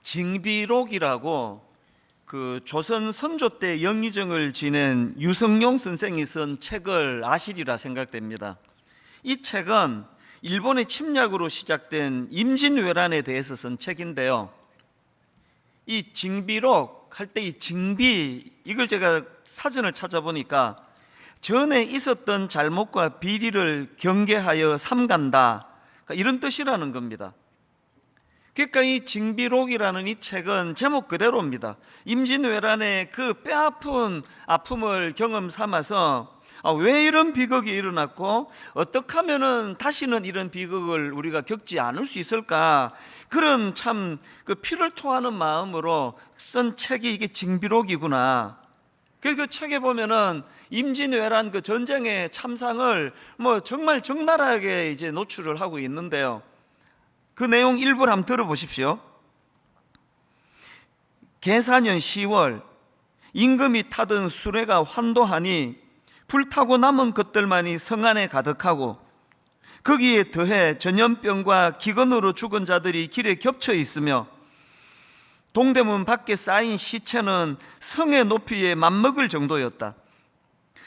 징비록이라고 그 조선 선조 때 영의정을 지낸 유성룡 선생이 쓴 책을 아시리라 생각됩니다. 이 책은 일본의 침략으로 시작된 임진왜란에 대해서 쓴 책인데요. 이 징비록 할 때 이 징비, 이걸 제가 사전을 찾아보니까 전에 있었던 잘못과 비리를 경계하여 삼간다, 이런 뜻이라는 겁니다. 그러니까 이 징비록이라는 이 책은 제목 그대로입니다. 임진왜란의 그 뼈아픈 아픔을 경험 삼아서 왜 이런 비극이 일어났고 어떻게 하면은 다시는 이런 비극을 우리가 겪지 않을 수 있을까, 그런 참 그 피를 토하는 마음으로 쓴 책이 이게 징비록이구나. 그 책에 보면은 임진왜란 그 전쟁의 참상을 정말 적나라하게 이제 노출을 하고 있는데요. 그 내용 일부를 한번 들어보십시오. 계사년 10월 임금이 타던 수레가 환도하니 불타고 남은 것들만이 성 안에 가득하고 거기에 더해 전염병과 기근으로 죽은 자들이 길에 겹쳐 있으며 동대문 밖에 쌓인 시체는 성의 높이에 맞먹을 정도였다.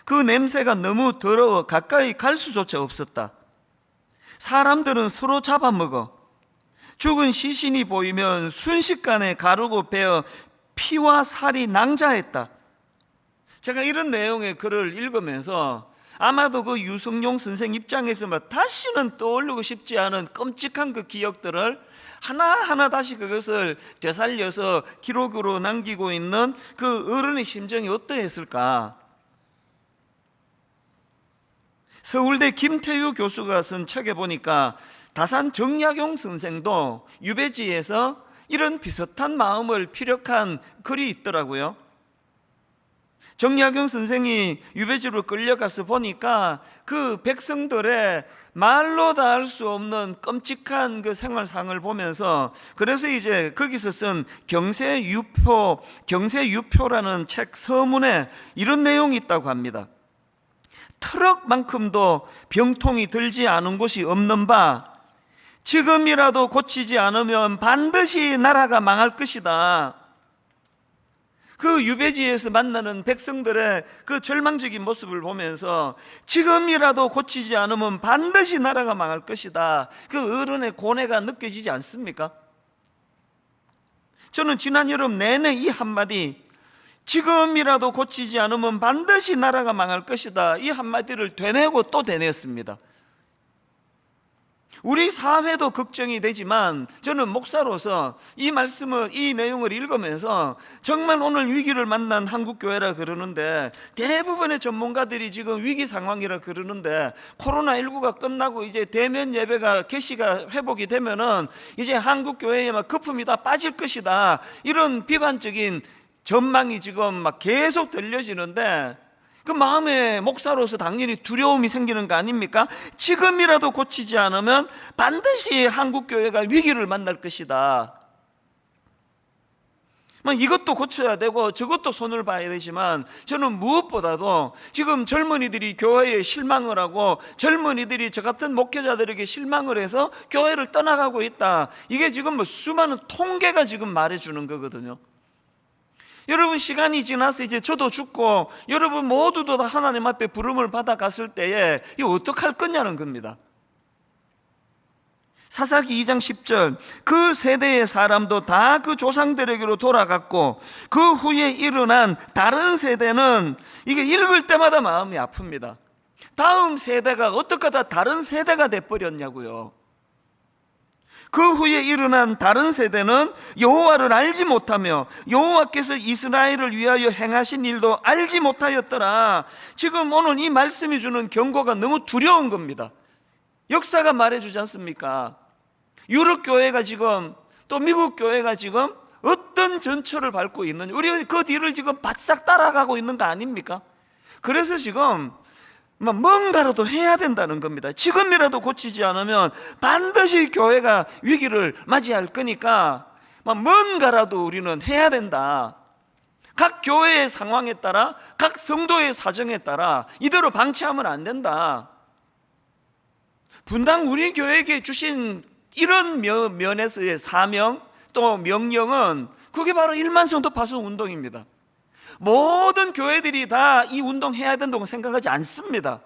그 냄새가 너무 더러워 가까이 갈 수조차 없었다. 사람들은 서로 잡아먹어 죽은 시신이 보이면 순식간에 가루고 베어 피와 살이 낭자했다. 제가 이런 내용의 글을 읽으면서 아마도 그 유성룡 선생 입장에서 다시는 떠올리고 싶지 않은 끔찍한 그 기억들을 하나하나 다시 그것을 되살려서 기록으로 남기고 있는 그 어른의 심정이 어떠했을까? 서울대 김태유 교수가 쓴 책에 보니까 다산 정약용 선생도 유배지에서 이런 비슷한 마음을 피력한 글이 있더라고요. 정약용 선생이 유배지로 끌려가서 보니까 그 백성들의 말로 다 할 수 없는 끔찍한 그 생활상을 보면서, 그래서 이제 거기서 쓴 경세유표라는 책 서문에 이런 내용이 있다고 합니다. 트럭만큼도 병통이 들지 않은 곳이 없는 바 지금이라도 고치지 않으면 반드시 나라가 망할 것이다. 그 유배지에서 만나는 백성들의 그 절망적인 모습을 보면서 지금이라도 고치지 않으면 반드시 나라가 망할 것이다, 그 어른의 고뇌가 느껴지지 않습니까? 저는 지난 여름 내내 이 한마디, 지금이라도 고치지 않으면 반드시 나라가 망할 것이다, 이 한마디를 되뇌고 또 되뇌었습니다. 우리 사회도 걱정이 되지만 저는 목사로서 이 말씀을, 이 내용을 읽으면서 정말 오늘 위기를 만난 한국교회라 그러는데, 대부분의 전문가들이 지금 위기 상황이라 그러는데, 코로나19가 끝나고 이제 대면 예배가 개시가 회복이 되면은 이제 한국교회에 막 거품이 다 빠질 것이다, 이런 비관적인 전망이 지금 막 계속 들려지는데, 그 마음에 목사로서 당연히 두려움이 생기는 거 아닙니까? 지금이라도 고치지 않으면 반드시 한국교회가 위기를 만날 것이다. 이것도 고쳐야 되고 저것도 손을 봐야 되지만, 저는 무엇보다도 지금 젊은이들이 교회에 실망을 하고 젊은이들이 저 같은 목회자들에게 실망을 해서 교회를 떠나가고 있다, 이게 지금 수많은 통계가 지금 말해주는 거거든요. 여러분, 시간이 지나서 이제 저도 죽고 여러분 모두도 다 하나님 앞에 부름을 받아갔을 때에 이거 어떡할 거냐는 겁니다. 사사기 2장 10절, 그 세대의 사람도 다 그 조상들에게로 돌아갔고 그 후에 일어난 다른 세대는, 이게 읽을 때마다 마음이 아픕니다. 다음 세대가 어떻게 다 다른 세대가 돼버렸냐고요. 그 후에 일어난 다른 세대는 여호와를 알지 못하며 여호와께서 이스라엘을 위하여 행하신 일도 알지 못하였더라. 지금 오늘 이 말씀이 주는 경고가 너무 두려운 겁니다. 역사가 말해주지 않습니까? 유럽 교회가 지금, 또 미국 교회가 지금 어떤 전철을 밟고 있는지, 우리 그 뒤를 지금 바싹 따라가고 있는 거 아닙니까? 그래서 지금 뭔가라도 해야 된다는 겁니다. 지금이라도 고치지 않으면 반드시 교회가 위기를 맞이할 거니까 뭔가라도 우리는 해야 된다. 각 교회의 상황에 따라, 각 성도의 사정에 따라 이대로 방치하면 안 된다. 분당 우리 교회에게 주신 이런 면에서의 사명, 또 명령은 그게 바로 1만 성도 파송 운동입니다. 모든 교회들이 다 이 운동 해야 된다고 생각하지 않습니다.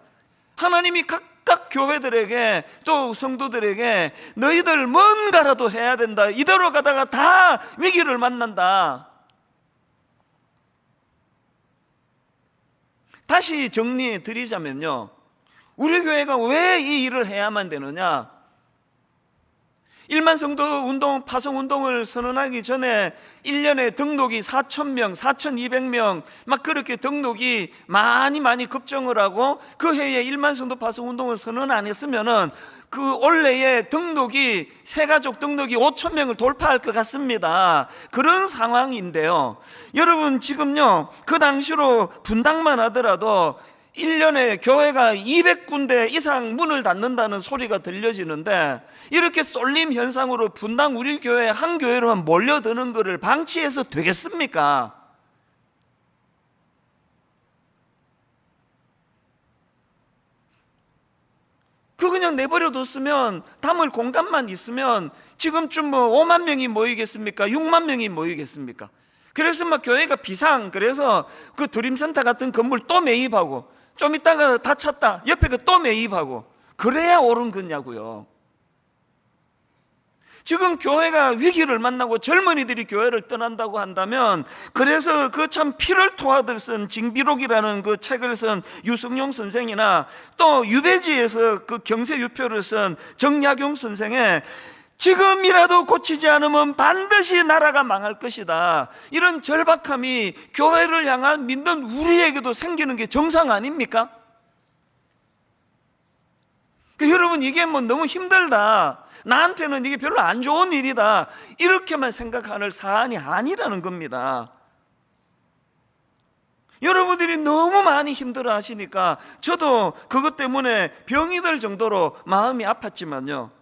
하나님이 각각 교회들에게 또 성도들에게 너희들 뭔가라도 해야 된다, 이대로 가다가 다 위기를 만난다. 다시 정리해 드리자면요, 우리 교회가 왜 이 일을 해야만 되느냐? 1만 성도 운동, 파송 운동을 선언하기 전에 1년에 등록이 4,000명, 4,200명 막 그렇게 등록이 많이 급증을 하고, 그 해에 1만 성도 파송 운동을 선언 안 했으면은 그 올해에 등록이, 새가족 등록이 5,000명을 돌파할 것 같습니다. 그런 상황인데요, 여러분 지금요, 그 당시로 분당만 하더라도 1년에 교회가 200군데 이상 문을 닫는다는 소리가 들려지는데, 이렇게 쏠림 현상으로 분당 우리 교회 한 교회로만 몰려드는 것을 방치해서 되겠습니까? 그 그냥 내버려 뒀으면, 담을 공간만 있으면 지금쯤 뭐 5만 명이 모이겠습니까? 6만 명이 모이겠습니까? 그래서 막 교회가 비상, 그래서 그 드림센터 같은 건물 또 매입하고, 좀 있다가 다 찼다, 옆에 그 또 매입하고, 그래야 옳은 거냐고요. 지금 교회가 위기를 만나고 젊은이들이 교회를 떠난다고 한다면, 그래서 그 참 피를 토하듯 쓴 징비록이라는 그 책을 쓴 유승용 선생이나 또 유배지에서 그 경세유표를 쓴 정약용 선생의 지금이라도 고치지 않으면 반드시 나라가 망할 것이다, 이런 절박함이 교회를 향한 믿는 우리에게도 생기는 게 정상 아닙니까? 여러분, 이게 뭐 너무 힘들다, 나한테는 이게 별로 안 좋은 일이다, 이렇게만 생각하는 사안이 아니라는 겁니다. 여러분들이 너무 많이 힘들어 하시니까 저도 그것 때문에 병이 들 정도로 마음이 아팠지만요,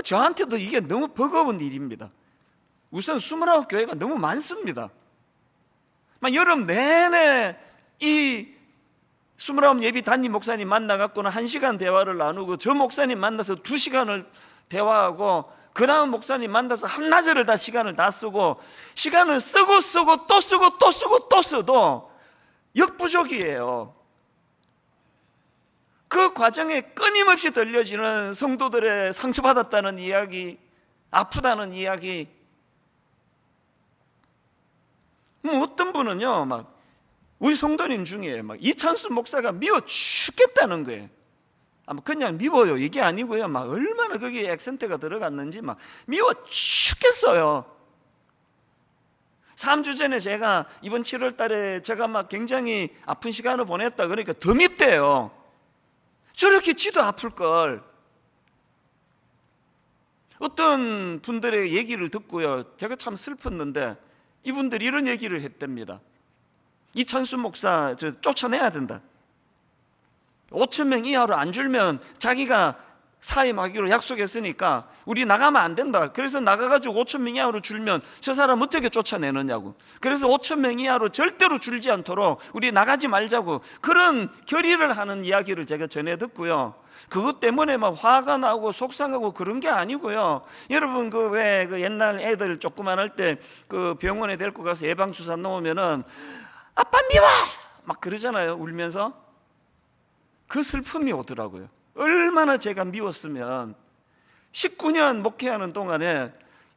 저한테도 이게 너무 버거운 일입니다. 우선 29교회가 너무 많습니다. 막 여름 내내 이 29 예비 단임 목사님 만나갖고는 1시간 대화를 나누고, 저 목사님 만나서 2시간을 대화하고, 그 다음 목사님 만나서 한나절을 다 시간을 다 쓰고, 시간을 쓰고 또 쓰고 또 쓰고 또 써도 역부족이에요. 그 과정에 끊임없이 들려지는 성도들의 상처받았다는 이야기, 아프다는 이야기. 어떤 분은요, 막 우리 성도님 중에 막 이찬수 목사가 미워 죽겠다는 거예요. 그냥 미워요 이게 아니고요, 막 얼마나 거기에 액센트가 들어갔는지 막 미워 죽겠어요. 3주 전에 제가 이번 7월 달에 제가 막 굉장히 아픈 시간을 보냈다 그러니까 더 밉대요. 저렇게 지도 아플걸. 어떤 분들의 얘기를 듣고요, 제가 참 슬펐는데, 이분들이 이런 얘기를 했답니다. 이찬수 목사 쫓아내야 된다, 5,000명 이하로 안 줄면 자기가 사임하기로 약속했으니까 우리 나가면 안 된다. 그래서 나가가지고 5,000명 이하로 줄면 저 사람 어떻게 쫓아내느냐고. 그래서 5,000명 이하로 절대로 줄지 않도록 우리 나가지 말자고, 그런 결의를 하는 이야기를 제가 전해 듣고요, 그것 때문에 막 화가 나고 속상하고 그런 게 아니고요. 여러분 그 옛날 애들 조그만 때 그 병원에 데리고 가서 예방주사 놓으면은 아빠 미워 막 그러잖아요, 울면서. 그 슬픔이 오더라고요. 얼마나 제가 미웠으면 19년 목회하는 동안에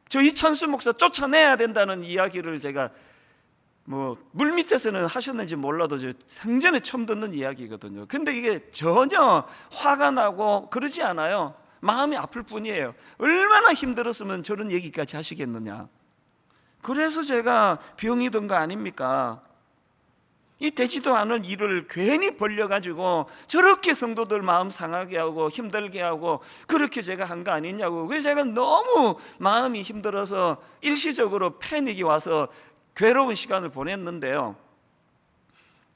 저 이찬수 목사 쫓아내야 된다는 이야기를 제가 뭐 물밑에서는 하셨는지 몰라도 저 생전에 처음 듣는 이야기거든요. 근데 이게 전혀 화가 나고 그러지 않아요. 마음이 아플 뿐이에요. 얼마나 힘들었으면 저런 얘기까지 하시겠느냐. 그래서 제가 병이 든 거 아닙니까? 이 되지도 않을 일을 괜히 벌려가지고 저렇게 성도들 마음 상하게 하고 힘들게 하고, 그렇게 제가 한 거 아니냐고. 그래서 제가 너무 마음이 힘들어서 일시적으로 패닉이 와서 괴로운 시간을 보냈는데요,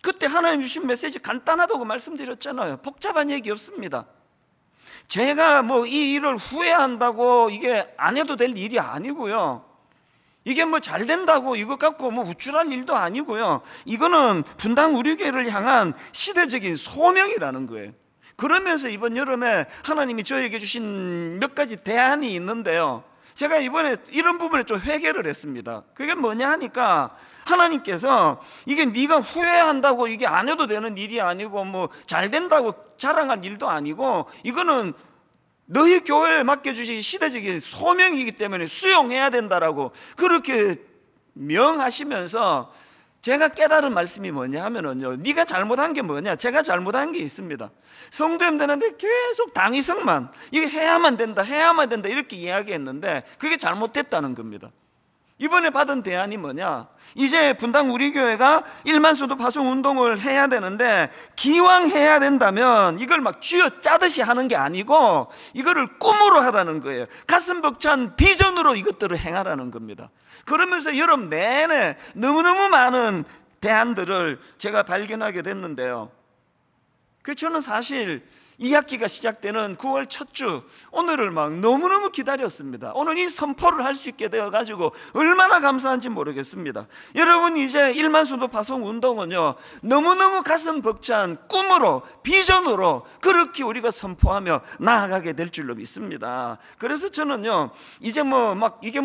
그때 하나님 주신 메시지 간단하다고 말씀드렸잖아요. 복잡한 얘기 없습니다. 제가 뭐 이 일을 후회한다고 이게 안 해도 될 일이 아니고요, 이게 뭐 잘 된다고 이것 갖고 뭐 우쭐할 일도 아니고요, 이거는 분당 우리 교회를 향한 시대적인 소명이라는 거예요. 그러면서 이번 여름에 하나님이 저에게 주신 몇 가지 대안이 있는데요, 제가 이번에 이런 부분에 좀 회개를 했습니다. 그게 뭐냐 하니까 하나님께서 이게 네가 후회한다고 이게 안 해도 되는 일이 아니고 뭐 잘 된다고 자랑할 일도 아니고 이거는 너희 교회에 맡겨주신 시대적인 소명이기 때문에 수용해야 된다라고 그렇게 명하시면서 제가 깨달은 말씀이 뭐냐 하면은요, 네가 잘못한 게 뭐냐, 제가 잘못한 게 있습니다. 성도님들한테 계속 당위성만 이게 해야만 된다 이렇게 이야기했는데 그게 잘못됐다는 겁니다. 이번에 받은 대안이 뭐냐, 이제 분당 우리 교회가 1만 수도 파송 운동을 해야 되는데 기왕 해야 된다면 이걸 막 쥐어 짜듯이 하는 게 아니고 이거를 꿈으로 하라는 거예요. 가슴 벅찬 비전으로 이것들을 행하라는 겁니다. 그러면서 여름 내내 너무너무 많은 대안들을 제가 발견하게 됐는데요, 저는 사실 2학기가 시작되는 9월 첫 주 오늘을 막 너무너무 기다렸습니다. 오늘 이 선포를 할 수 있게 되어가지고 얼마나 감사한지 모르겠습니다. 여러분, 이제 1만 수도 파송 운동은요, 너무너무 가슴 벅찬 꿈으로 비전으로 그렇게 우리가 선포하며 나아가게 될 줄로 믿습니다. 그래서 저는요, 이제 이게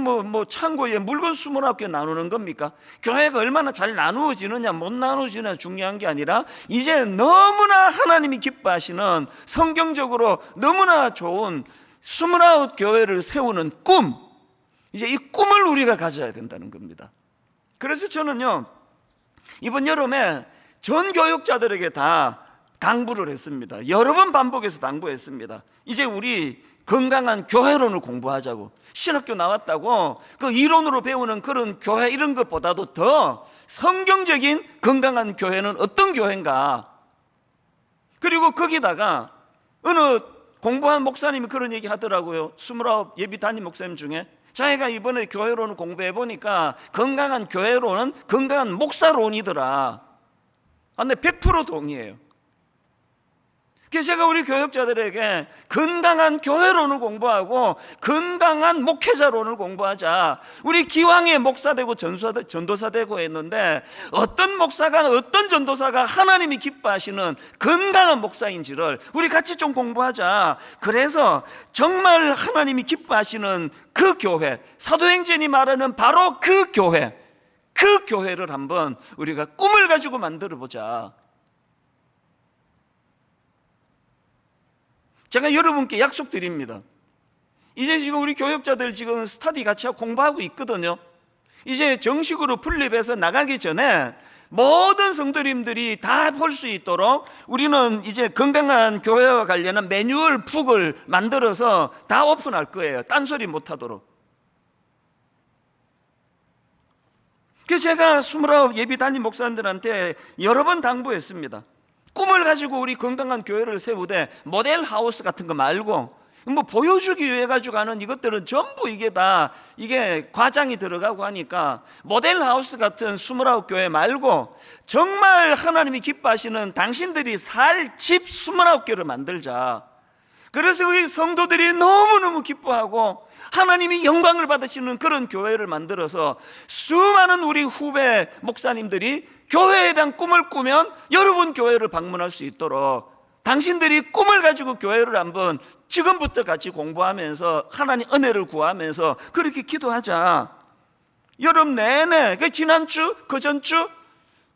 창고에 물건 29개 나누는 겁니까? 교회가 얼마나 잘 나누어지느냐 못 나누어지느냐 중요한 게 아니라 이제 너무나 하나님이 기뻐하시는 성경적으로 너무나 좋은 29교회를 세우는 꿈, 이제 이 꿈을 우리가 가져야 된다는 겁니다. 그래서 저는요, 이번 여름에 전 교육자들에게 다 당부를 했습니다. 여러 번 반복해서 당부했습니다. 이제 우리 건강한 교회론을 공부하자고. 신학교 나왔다고 그 이론으로 배우는 그런 교회 이런 것보다도 더 성경적인 건강한 교회는 어떤 교회인가. 그리고 거기다가 어느 공부한 목사님이 그런 얘기 하더라고요. 29 예비 담임 목사님 중에 자기가 이번에 교회론을 공부해 보니까 건강한 교회론은 건강한 목사론이더라. 근데 100% 동의해요. 그래서 제가 우리 교역자들에게 건강한 교회론을 공부하고 건강한 목회자론을 공부하자. 우리 기왕에 목사 되고 전도사 되고 했는데 어떤 목사가 어떤 전도사가 하나님이 기뻐하시는 건강한 목사인지를 우리 같이 좀 공부하자. 그래서 정말 하나님이 기뻐하시는 그 교회, 사도행전이 말하는 바로 그 교회를 한번 우리가 꿈을 가지고 만들어 보자. 제가 여러분께 약속드립니다. 이제 지금 우리 교역자들 지금 스터디 같이 하고 공부하고 있거든요. 이제 정식으로 분립해서 나가기 전에 모든 성도님들이 다 볼 수 있도록 우리는 이제 건강한 교회와 관련한 매뉴얼 북을 만들어서 다 오픈할 거예요. 딴소리 못하도록. 그래서 제가 29 예비 담임 목사님들한테 여러 번 당부했습니다. 꿈을 가지고 우리 건강한 교회를 세우되 모델 하우스 같은 거 말고 보여주기 위해 가지고 하는 이것들은 전부 이게 과장이 들어가고 하니까 모델 하우스 같은 29 교회 말고 정말 하나님이 기뻐하시는 당신들이 살 집 29개를 만들자. 그래서 우리 성도들이 너무너무 기뻐하고 하나님이 영광을 받으시는 그런 교회를 만들어서 수많은 우리 후배 목사님들이 교회에 대한 꿈을 꾸면 여러분 교회를 방문할 수 있도록 당신들이 꿈을 가지고 교회를 한번 지금부터 같이 공부하면서 하나님 은혜를 구하면서 그렇게 기도하자. 여름 내내 지난주 그 전주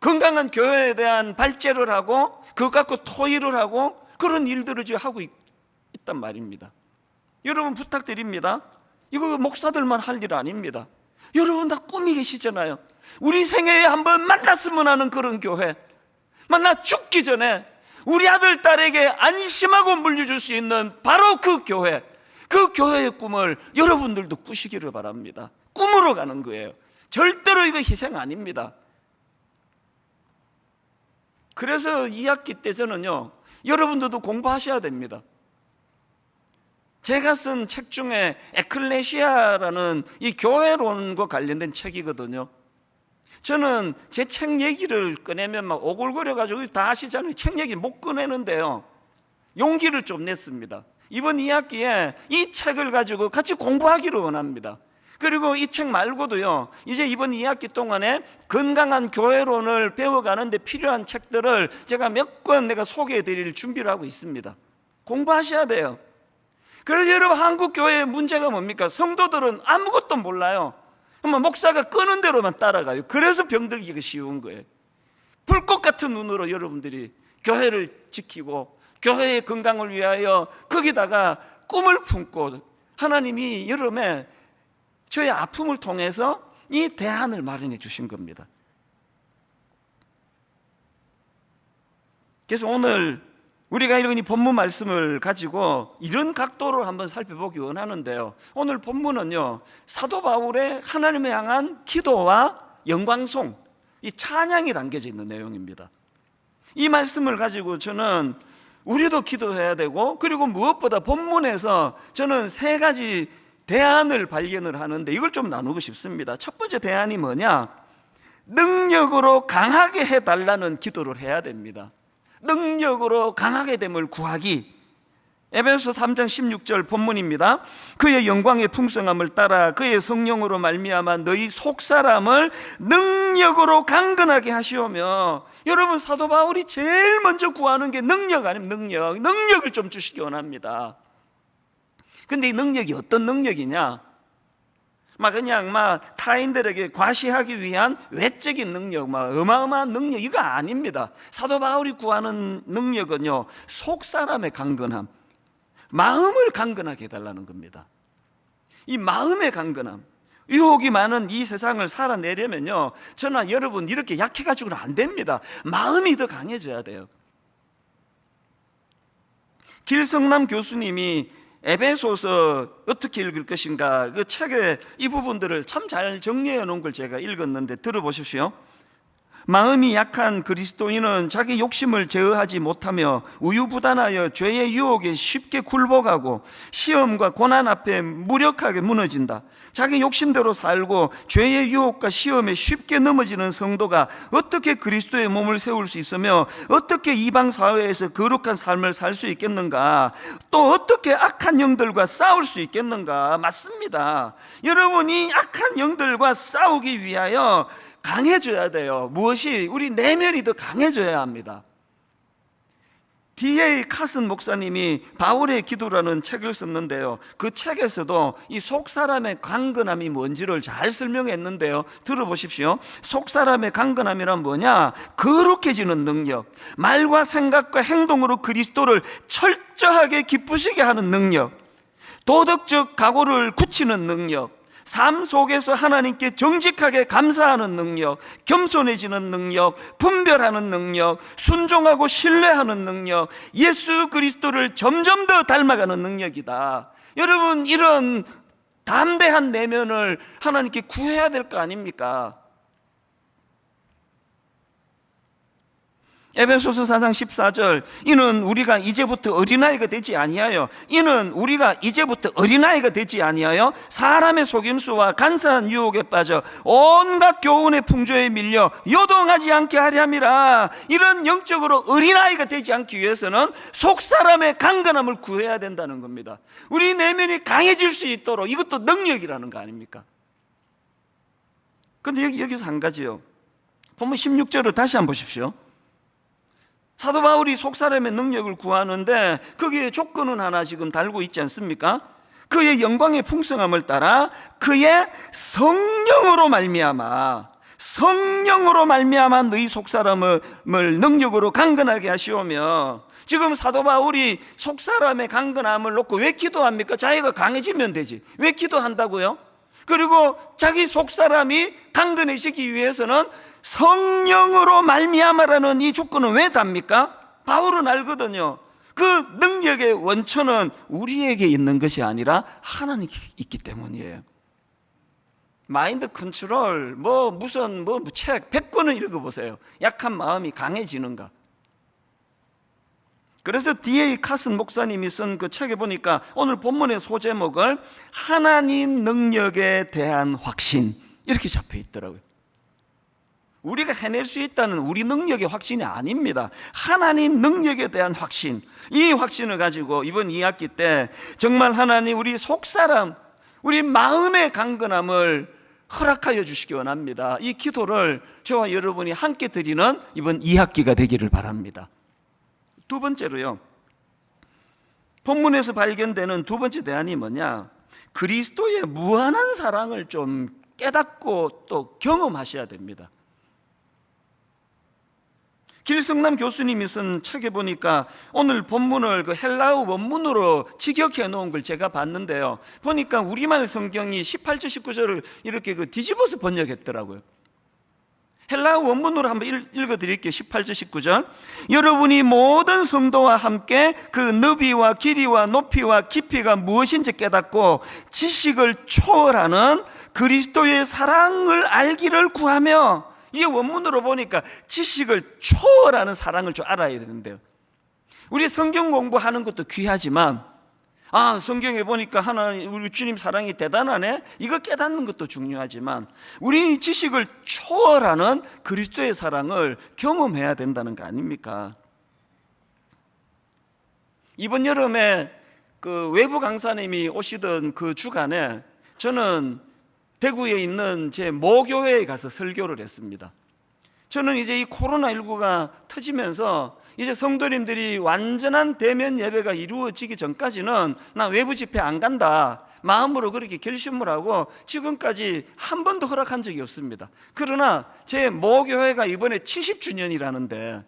건강한 교회에 대한 발제를 하고 그것 갖고 토의를 하고 그런 일들을 지금 하고 있단 말입니다. 여러분 부탁드립니다. 이거 목사들만 할 일 아닙니다. 여러분 다 꿈이 계시잖아요. 우리 생애에 한번 만났으면 하는 그런 교회, 만나 죽기 전에 우리 아들 딸에게 안심하고 물려줄 수 있는 바로 그 교회의 꿈을 여러분들도 꾸시기를 바랍니다. 꿈으로 가는 거예요. 절대로 이거 희생 아닙니다. 그래서 2학기 때 저는요, 여러분들도 공부하셔야 됩니다. 제가 쓴 책 중에 에클레시아라는 이 교회론과 관련된 책이거든요. 저는 제 책 얘기를 꺼내면 막 오글거려가지고 다 아시잖아요. 책 얘기 못 꺼내는데요, 용기를 좀 냈습니다. 이번 2학기에 이 책을 가지고 같이 공부하기를 원합니다. 그리고 이 책 말고도요, 이제 이번 2학기 동안에 건강한 교회론을 배워가는 데 필요한 책들을 제가 몇 권 내가 소개해 드릴 준비를 하고 있습니다. 공부하셔야 돼요. 그래서 여러분, 한국 교회의 문제가 뭡니까? 성도들은 아무것도 몰라요. 목사가 끄는 대로만 따라가요. 그래서 병들기가 쉬운 거예요. 불꽃 같은 눈으로 여러분들이 교회를 지키고 교회의 건강을 위하여 거기다가 꿈을 품고, 하나님이 여름에 저의 아픔을 통해서 이 대안을 마련해 주신 겁니다. 그래서 오늘 우리가 이런 이 본문 말씀을 가지고 이런 각도로 한번 살펴보기 원하는데요, 오늘 본문은요, 사도 바울의 하나님을 향한 기도와 영광송, 이 찬양이 담겨져 있는 내용입니다. 이 말씀을 가지고 저는 우리도 기도해야 되고, 그리고 무엇보다 본문에서 저는 세 가지 대안을 발견을 하는데 이걸 좀 나누고 싶습니다. 첫 번째 대안이 뭐냐? 능력으로 강하게 해달라는 기도를 해야 됩니다. 능력으로 강하게 됨을 구하기. 에베소 3장 16절 본문입니다. 그의 영광의 풍성함을 따라 그의 성령으로 말미암아 너희 속사람을 능력으로 강건하게 하시오며. 여러분, 사도 바울이 제일 먼저 구하는 게 능력 아니면 능력을 좀 주시기 원합니다. 근데 이 능력이 어떤 능력이냐? 그냥 타인들에게 과시하기 위한 외적인 능력, 어마어마한 능력, 이거 아닙니다. 사도 바울이 구하는 능력은요, 속 사람의 강건함, 마음을 강건하게 해달라는 겁니다. 이 마음의 강건함, 유혹이 많은 이 세상을 살아내려면요, 저나 여러분 이렇게 약해가지고는 안 됩니다. 마음이 더 강해져야 돼요. 길성남 교수님이 에베소서 어떻게 읽을 것인가, 그 책에 이 부분들을 참 잘 정리해 놓은 걸 제가 읽었는데 들어보십시오. 마음이 약한 그리스도인은 자기 욕심을 제어하지 못하며 우유부단하여 죄의 유혹에 쉽게 굴복하고 시험과 고난 앞에 무력하게 무너진다. 자기 욕심대로 살고 죄의 유혹과 시험에 쉽게 넘어지는 성도가 어떻게 그리스도의 몸을 세울 수 있으며 어떻게 이방 사회에서 거룩한 삶을 살 수 있겠는가? 또 어떻게 악한 영들과 싸울 수 있겠는가? 맞습니다. 여러분이 악한 영들과 싸우기 위하여 강해져야 돼요. 무엇이? 우리 내면이 더 강해져야 합니다. D.A. 카슨 목사님이 바울의 기도라는 책을 썼는데요, 그 책에서도 이 속사람의 강건함이 뭔지를 잘 설명했는데요, 들어보십시오. 속사람의 강건함이란 뭐냐? 거룩해지는 능력, 말과 생각과 행동으로 그리스도를 철저하게 기쁘시게 하는 능력, 도덕적 각오를 굳히는 능력, 삶 속에서 하나님께 정직하게 감사하는 능력, 겸손해지는 능력, 분별하는 능력, 순종하고 신뢰하는 능력, 예수 그리스도를 점점 더 닮아가는 능력이다. 여러분, 이런 담대한 내면을 하나님께 구해야 될 거 아닙니까? 에베소서 4장 14절, 이는 우리가 이제부터 어린아이가 되지 아니하여 사람의 속임수와 간사한 유혹에 빠져 온갖 교훈의 풍조에 밀려 요동하지 않게 하려 함이라. 이런 영적으로 어린아이가 되지 않기 위해서는 속사람의 강건함을 구해야 된다는 겁니다. 우리 내면이 강해질 수 있도록, 이것도 능력이라는 거 아닙니까? 그런데 여기서 한 가지요, 본문 16절을 다시 한번 보십시오. 사도 바울이 속사람의 능력을 구하는데 거기에 조건은 하나 지금 달고 있지 않습니까? 그의 영광의 풍성함을 따라 그의 성령으로 말미암아 너희 속사람을 능력으로 강건하게 하시오며. 지금 사도 바울이 속사람의 강건함을 놓고 왜 기도합니까? 자기가 강해지면 되지. 왜 기도한다고요? 그리고 자기 속사람이 강건해지기 위해서는 성령으로 말미암아라는 이 조건은 왜 답니까? 바울은 알거든요. 그 능력의 원천은 우리에게 있는 것이 아니라 하나님께 있기 때문이에요. 마인드 컨트롤, 무슨 책 100권을 읽어보세요. 약한 마음이 강해지는가. 그래서 D.A. 카슨 목사님이 쓴 그 책에 보니까 오늘 본문의 소제목을 하나님 능력에 대한 확신, 이렇게 잡혀 있더라고요. 우리가 해낼 수 있다는 우리 능력의 확신이 아닙니다. 하나님 능력에 대한 확신, 이 확신을 가지고 이번 2학기 때 정말 하나님 우리 속사람, 우리 마음의 강건함을 허락하여 주시기 원합니다. 이 기도를 저와 여러분이 함께 드리는 이번 2학기가 되기를 바랍니다. 두 번째로요, 본문에서 발견되는 두 번째 대안이 뭐냐? 그리스도의 무한한 사랑을 좀 깨닫고 또 경험하셔야 됩니다. 길성남 교수님이 쓴 책에 보니까 오늘 본문을 그 헬라어 원문으로 직역해 놓은 걸 제가 봤는데요, 보니까 우리말 성경이 18절 19절을 이렇게 뒤집어서 번역했더라고요. 헬라어 원문으로 한번 읽어드릴게요. 18절 19절. 여러분이 모든 성도와 함께 그 너비와 길이와 높이와 깊이가 무엇인지 깨닫고 지식을 초월하는 그리스도의 사랑을 알기를 구하며, 이게 원문으로 보니까 지식을 초월하는 사랑을 좀 알아야 되는데요, 우리 성경 공부하는 것도 귀하지만 성경에 보니까 하나님 우리 주님 사랑이 대단하네, 이거 깨닫는 것도 중요하지만 우리 지식을 초월하는 그리스도의 사랑을 경험해야 된다는 거 아닙니까? 이번 여름에 그 외부 강사님이 오시던 그 주간에 저는 대구에 있는 제 모교회에 가서 설교를 했습니다. 저는 이제 이 코로나19가 터지면서 이제 성도님들이 완전한 대면 예배가 이루어지기 전까지는 나 외부 집회 안 간다 마음으로 그렇게 결심을 하고 지금까지 한 번도 허락한 적이 없습니다. 그러나 제 모교회가 이번에 70주년이라는데,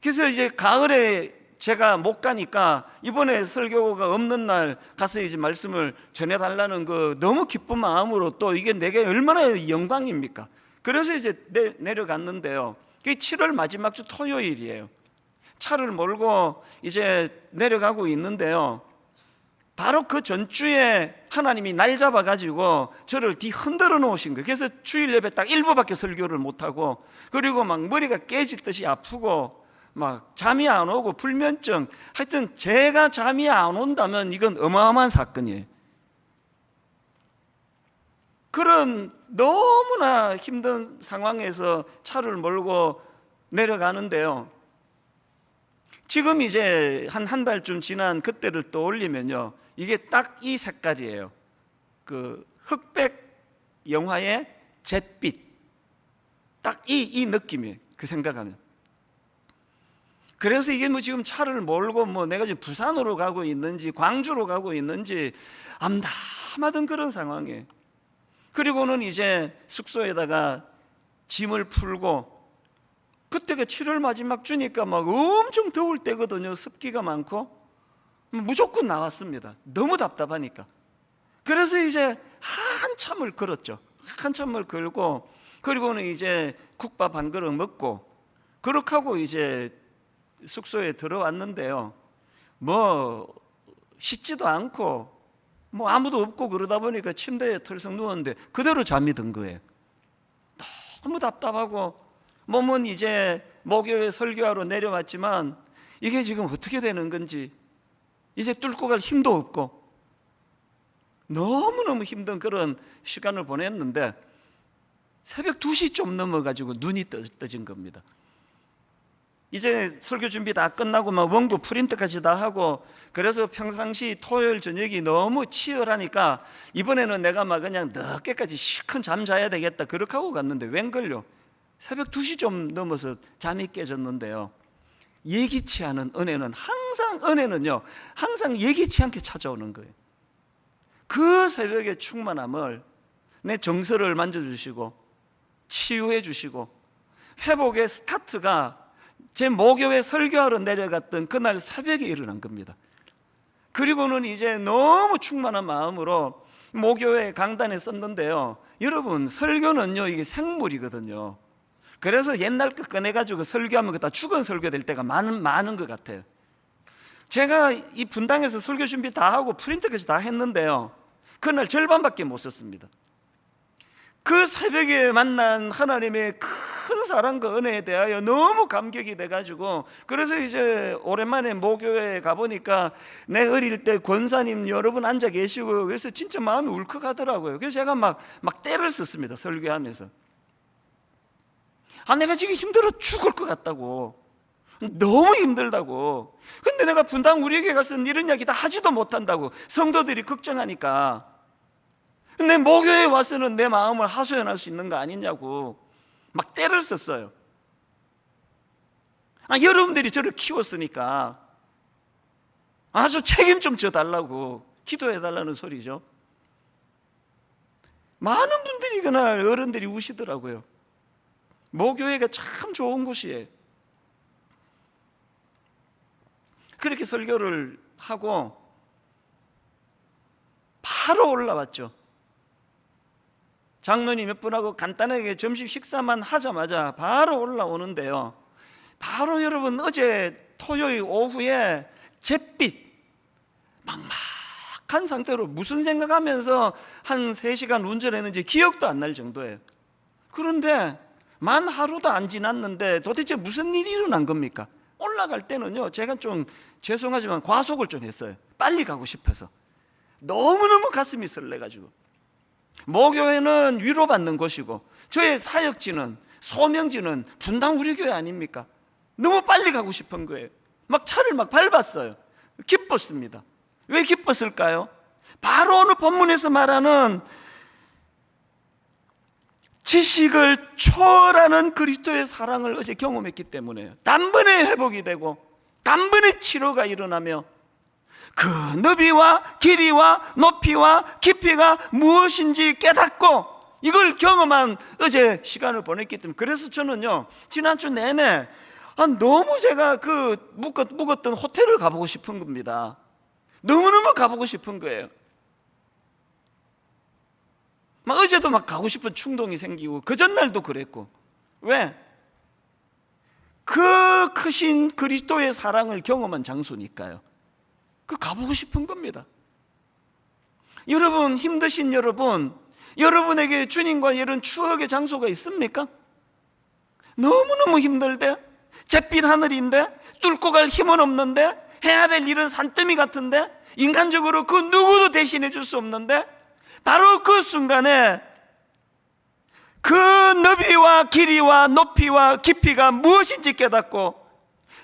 그래서 이제 가을에 제가 못 가니까 이번에 설교가 없는 날 가서 이제 말씀을 전해달라는 그 너무 기쁜 마음으로, 또 이게 내게 얼마나 영광입니까? 그래서 이제 내려갔는데요, 그게 7월 마지막 주 토요일이에요. 차를 몰고 이제 내려가고 있는데요, 바로 그 전주에 하나님이 날 잡아가지고 저를 흔들어 놓으신 거예요. 그래서 주일 예배 딱 1부밖에 설교를 못하고, 그리고 막 머리가 깨질 듯이 아프고 막 잠이 안 오고 불면증, 하여튼 제가 잠이 안 온다면 이건 어마어마한 사건이에요. 그런 너무나 힘든 상황에서 차를 몰고 내려가는데요, 지금 이제 한 달쯤 지난 그때를 떠올리면요, 이게 딱 이 색깔이에요. 그 흑백 영화의 잿빛, 딱 이 느낌이에요. 그 생각하면. 그래서 이게 뭐 지금 차를 몰고 뭐 내가 지금 부산으로 가고 있는지 광주로 가고 있는지 암담하던 그런 상황이에요. 그리고는 이제 숙소에다가 짐을 풀고, 그때가 7월 마지막 주니까 막 엄청 더울 때거든요. 습기가 많고 무조건 나왔습니다. 너무 답답하니까. 그래서 이제 한참을 걸었죠. 한참을 걸고, 그리고는 이제 국밥 한 그릇 먹고 그렇게 하고 이제 숙소에 들어왔는데요, 뭐 씻지도 않고 뭐 아무도 없고 그러다 보니까 침대에 털썩 누웠는데 그대로 잠이 든 거예요. 너무 답답하고, 몸은 이제 목요일 설교하러 내려왔지만 이게 지금 어떻게 되는 건지 이제 뚫고 갈 힘도 없고 너무너무 힘든 그런 시간을 보냈는데, 새벽 2시 좀 넘어가지고 눈이 떠진 겁니다. 이제 설교 준비 다 끝나고 막 원고 프린트까지 다 하고, 그래서 평상시 토요일 저녁이 너무 치열하니까 이번에는 내가 막 그냥 늦게까지 시큰 잠 자야 되겠다 그렇게 하고 갔는데, 웬걸요, 새벽 2시 좀 넘어서 잠이 깨졌는데요, 예기치 않은 은혜는 항상 예기치 않게 찾아오는 거예요. 그 새벽의 충만함을 내 정서를 만져주시고 치유해 주시고, 회복의 스타트가 제 모교회 설교하러 내려갔던 그날 새벽에 일어난 겁니다. 그리고는 이제 너무 충만한 마음으로 모교회 강단에 썼는데요, 여러분 설교는요 이게 생물이거든요. 그래서 옛날 거 꺼내가지고 설교하면 다 죽은 설교 될 때가 많은 것 같아요. 제가 이 분당에서 설교 준비 다 하고 프린트까지 다 했는데요, 그날 절반밖에 못 썼습니다. 그 새벽에 만난 하나님의 큰 사랑과 은혜에 대하여 너무 감격이 돼가지고, 그래서 이제 오랜만에 모교회에 가보니까 내 어릴 때 권사님 여러분 앉아 계시고, 그래서 진짜 마음이 울컥하더라고요. 그래서 제가 막 떼를 썼습니다. 설교하면서. 내가 지금 힘들어 죽을 것 같다고, 너무 힘들다고. 근데 내가 분당 우리 교회 가서 이런 이야기 다 하지도 못한다고 성도들이 걱정하니까, 근데 모교회에 와서는 내 마음을 하소연할 수 있는 거 아니냐고 막 떼를 썼어요. 여러분들이 저를 키웠으니까 아주 책임 좀 져달라고 기도해달라는 소리죠. 많은 분들이 그날 어른들이 우시더라고요. 모교회가 참 좋은 곳이에요. 그렇게 설교를 하고 바로 올라왔죠. 장로님 몇 분하고 간단하게 점심 식사만 하자마자 바로 올라오는데요, 바로 여러분 어제 토요일 오후에 잿빛 막막한 상태로 무슨 생각하면서 한 3시간 운전했는지 기억도 안 날 정도예요. 그런데 만 하루도 안 지났는데 도대체 무슨 일이 일어난 겁니까? 올라갈 때는요, 제가 좀 죄송하지만 과속을 좀 했어요. 빨리 가고 싶어서. 너무너무 가슴이 설레가지고. 모교회는 위로받는 곳이고 저의 사역지는, 소명지는 분당 우리 교회 아닙니까? 너무 빨리 가고 싶은 거예요. 막 차를 막 밟았어요. 기뻤습니다. 왜 기뻤을까요? 바로 오늘 본문에서 말하는 지식을 초월하는 그리스도의 사랑을 어제 경험했기 때문에요. 단번에 회복이 되고 단번에 치료가 일어나며 그 너비와 길이와 높이와 깊이가 무엇인지 깨닫고 이걸 경험한 어제 시간을 보냈기 때문에, 그래서 저는요 지난주 내내 너무 제가 그 묵었던 호텔을 가보고 싶은 겁니다. 너무너무 가보고 싶은 거예요. 막 어제도 막 가고 싶은 충동이 생기고 그 전날도 그랬고. 왜? 그 크신 그리스도의 사랑을 경험한 장소니까요. 그 가보고 싶은 겁니다. 여러분, 힘드신 여러분, 여러분에게 주님과 이런 추억의 장소가 있습니까? 너무너무 힘들대, 잿빛 하늘인데, 뚫고 갈 힘은 없는데, 해야 될 일은 산더미 같은데, 인간적으로 그 누구도 대신해 줄 수 없는데, 바로 그 순간에 그 너비와 길이와 높이와 깊이가 무엇인지 깨닫고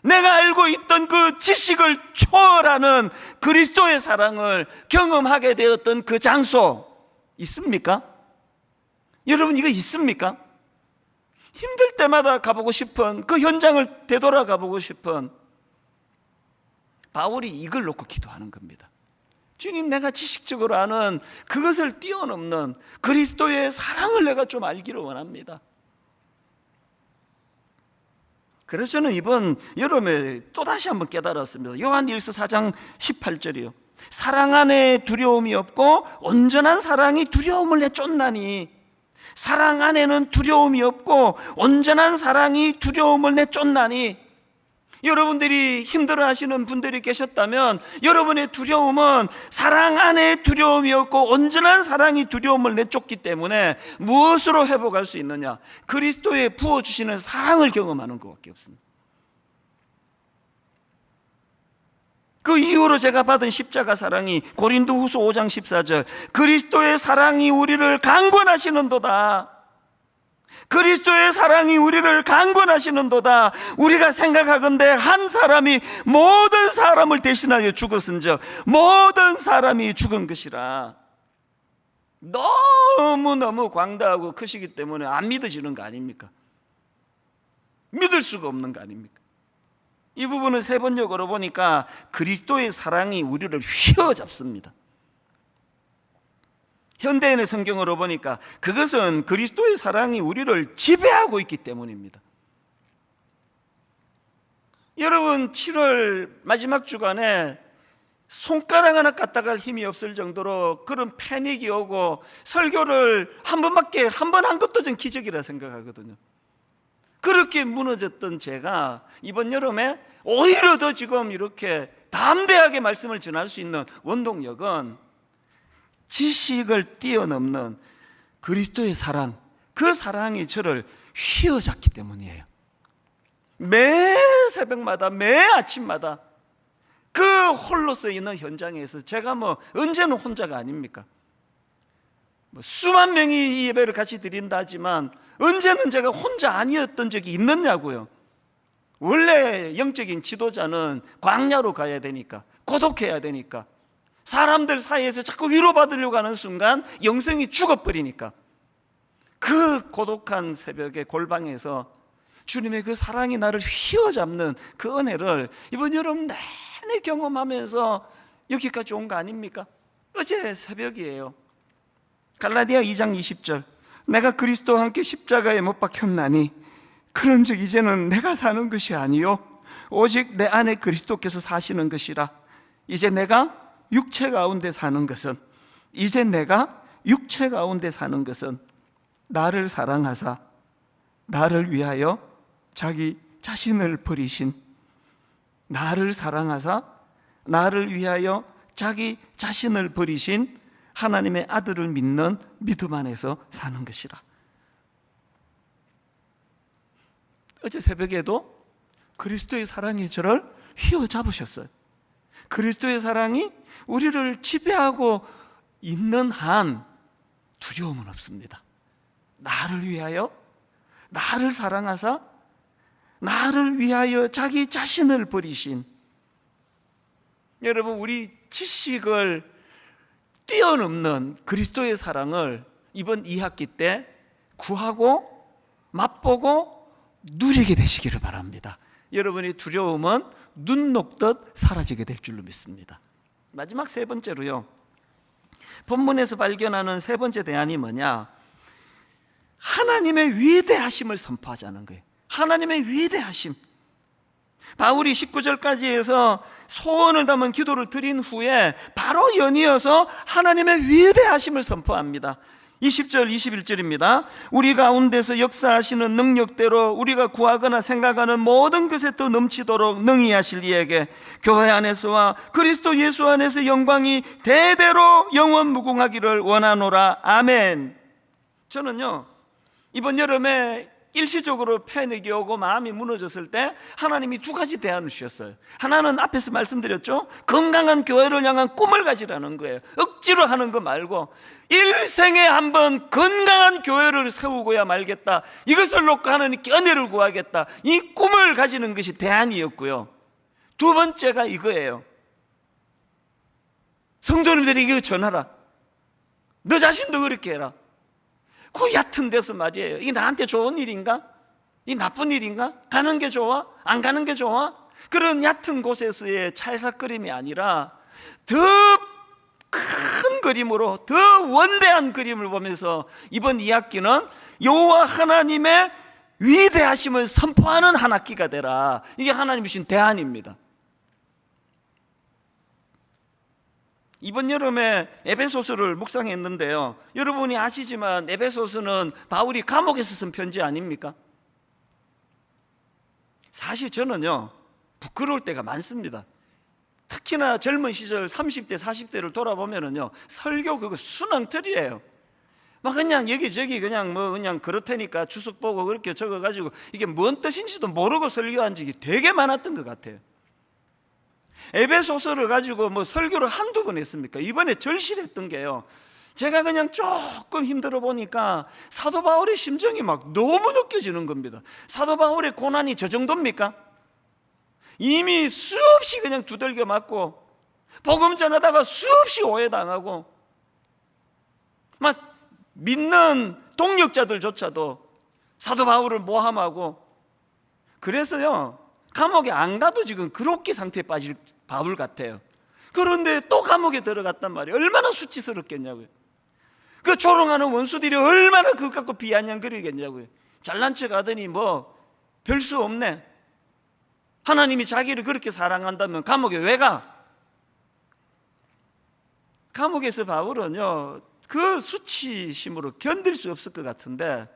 내가 알고 있던 그 지식을 초월하는 그리스도의 사랑을 경험하게 되었던 그 장소 있습니까? 여러분, 이거 있습니까? 힘들 때마다 가보고 싶은, 그 현장을 되돌아가 보고 싶은 바울이 이걸 놓고 기도하는 겁니다. 주님, 내가 지식적으로 아는 그것을 뛰어넘는 그리스도의 사랑을 내가 좀 알기를 원합니다. 그래서 저는 이번 여름에 또다시 한번 깨달았습니다. 요한일서 4장 18절이요. 사랑 안에 두려움이 없고 온전한 사랑이 두려움을 내쫓나니. 사랑 안에는 두려움이 없고 온전한 사랑이 두려움을 내쫓나니. 여러분들이 힘들어하시는 분들이 계셨다면 여러분의 두려움은 사랑 안에 두려움이 없고 온전한 사랑이 두려움을 내쫓기 때문에 무엇으로 회복할 수 있느냐? 그리스도의 부어주시는 사랑을 경험하는 것밖에 없습니다. 그 이후로 제가 받은 십자가 사랑이 고린도후서 5장 14절, 그리스도의 사랑이 우리를 강권하시는도다. 그리스도의 사랑이 우리를 강권하시는도다. 우리가 생각하건대 한 사람이 모든 사람을 대신하여 죽었은즉 모든 사람이 죽은 것이라. 너무너무 광대하고 크시기 때문에 안 믿어지는 거 아닙니까? 믿을 수가 없는 거 아닙니까? 이 부분을 세 번역으로 보니까 그리스도의 사랑이 우리를 휘어잡습니다. 현대인의 성경으로 보니까 그것은 그리스도의 사랑이 우리를 지배하고 있기 때문입니다. 여러분, 7월 마지막 주간에 손가락 하나 까딱할 힘이 없을 정도로 그런 패닉이 오고 설교를 한 번 한 것도 전 기적이라 생각하거든요. 그렇게 무너졌던 제가 이번 여름에 오히려 더 지금 이렇게 담대하게 말씀을 전할 수 있는 원동력은 지식을 뛰어넘는 그리스도의 사랑, 그 사랑이 저를 휘어잡기 때문이에요. 매 새벽마다, 매 아침마다 그 홀로서 있는 현장에서 제가 언제는 혼자가 아닙니까? 수만 명이 이 예배를 같이 드린다 하지만 언제는 제가 혼자 아니었던 적이 있느냐고요. 원래 영적인 지도자는 광야로 가야 되니까, 고독해야 되니까, 사람들 사이에서 자꾸 위로받으려고 하는 순간 영성이 죽어버리니까, 그 고독한 새벽에 골방에서 주님의 그 사랑이 나를 휘어잡는 그 은혜를 이번 여름 내내 경험하면서 여기까지 온 거 아닙니까? 어제 새벽이에요. 갈라디아 2장 20절, 내가 그리스도와 함께 십자가에 못 박혔나니 그런즉 이제는 내가 사는 것이 아니요 오직 내 안에 그리스도께서 사시는 것이라. 이제 내가 육체 가운데 사는 것은 나를 사랑하사 나를 위하여 자기 자신을 버리신 하나님의 아들을 믿는 믿음 안에서 사는 것이라. 어제 새벽에도 그리스도의 사랑이 저를 휘어잡으셨어요. 그리스도의 사랑이 우리를 지배하고 있는 한 두려움은 없습니다. 나를 위하여, 나를 사랑하사 나를 위하여 자기 자신을 버리신, 여러분, 우리 지식을 뛰어넘는 그리스도의 사랑을 이번 2학기 때 구하고 맛보고 누리게 되시기를 바랍니다. 여러분의 두려움은 눈 녹듯 사라지게 될 줄로 믿습니다. 마지막 세 번째로요, 본문에서 발견하는 세 번째 대안이 뭐냐? 하나님의 위대하심을 선포하자는 거예요. 하나님의 위대하심. 바울이 19절까지 해서 소원을 담은 기도를 드린 후에 바로 연이어서 하나님의 위대하심을 선포합니다. 20절 21절입니다. 우리 가운데서 역사하시는 능력대로 우리가 구하거나 생각하는 모든 것에 더 넘치도록 능히 하실 이에게 교회 안에서와 그리스도 예수 안에서 영광이 대대로 영원 무궁하기를 원하노라. 아멘. 저는요, 이번 여름에 일시적으로 패닉이 오고 마음이 무너졌을 때 하나님이 두 가지 대안을 주셨어요. 하나는 앞에서 말씀드렸죠. 건강한 교회를 향한 꿈을 가지라는 거예요. 억지로 하는 거 말고 일생에 한번 건강한 교회를 세우고야 말겠다, 이것을 놓고 하나님께 은혜를 구하겠다, 이 꿈을 가지는 것이 대안이었고요. 두 번째가 이거예요. 성도님들이 이걸 전하라. 너 자신도 그렇게 해라. 그 얕은 데서 말이에요. 이게 나한테 좋은 일인가? 이 나쁜 일인가? 가는 게 좋아? 안 가는 게 좋아? 그런 얕은 곳에서의 찰싹거림이 아니라 더 큰 그림으로, 더 원대한 그림을 보면서 이번 2학기는 여호와 하나님의 위대하심을 선포하는 한 학기가 되라. 이게 하나님이 주신 대안입니다. 이번 여름에 에베소서를 묵상했는데요, 여러분이 아시지만 에베소서는 바울이 감옥에서 쓴 편지 아닙니까? 사실 저는요, 부끄러울 때가 많습니다. 특히나 젊은 시절 30대 40대를 돌아보면은요, 설교 그거 순항틀이에요. 막 그냥 여기저기 그냥 그렇다니까 주석 보고 그렇게 적어가지고 이게 뭔 뜻인지도 모르고 설교한 적이 되게 많았던 것 같아요. 에베소서를 가지고 설교를 한두 번 했습니까? 이번에 절실했던 게요, 제가 그냥 조금 힘들어 보니까 사도 바울의 심정이 막 너무 느껴지는 겁니다. 사도 바울의 고난이 저 정도입니까? 이미 수없이 그냥 두들겨 맞고 복음 전하다가 수없이 오해당하고 막 믿는 동역자들조차도 사도 바울을 모함하고, 그래서요 감옥에 안 가도 지금 그렇게 상태에 빠질 바울 같아요. 그런데 또 감옥에 들어갔단 말이에요. 얼마나 수치스럽겠냐고요. 그 조롱하는 원수들이 얼마나 그것 갖고 비아냥거리겠냐고요. 잘난 척 하더니 별 수 없네. 하나님이 자기를 그렇게 사랑한다면 감옥에 왜 가? 감옥에서 바울은요, 그 수치심으로 견딜 수 없을 것 같은데